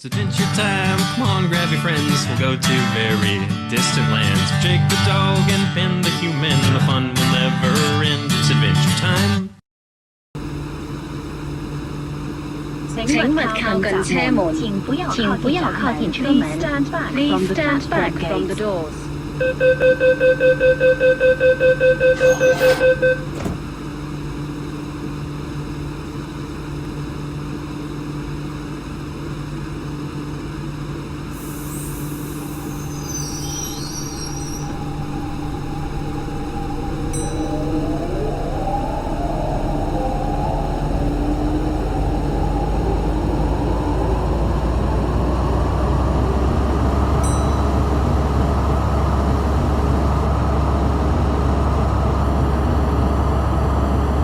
Adventure time, come on, grab your friends. We'll go to very distant lands. Jake the dog and Ben the human. The fun will never end. It's adventure time. 請勿靠近車門，請不要靠近車門。Please stand back from the doors.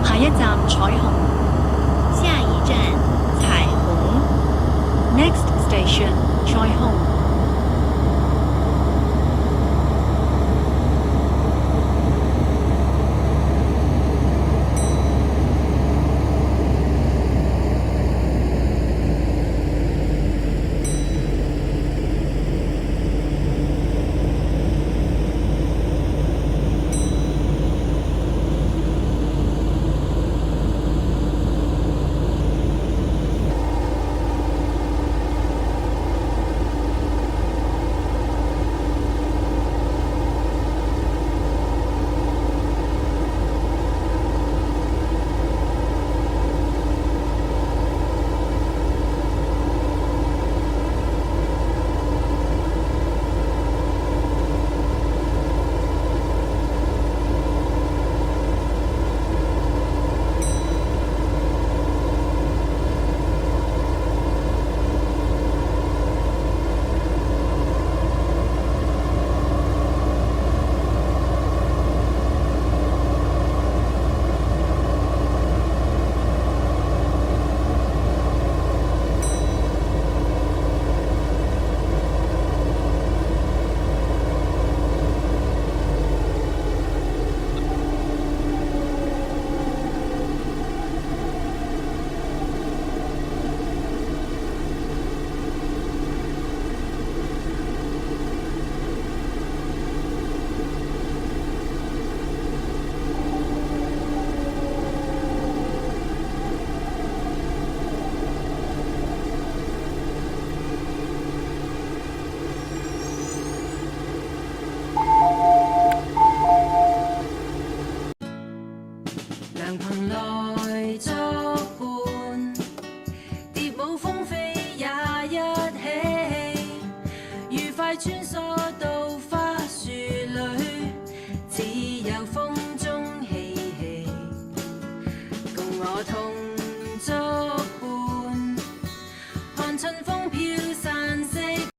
下一站彩虹，下一站彩虹。 Next station 彩虹。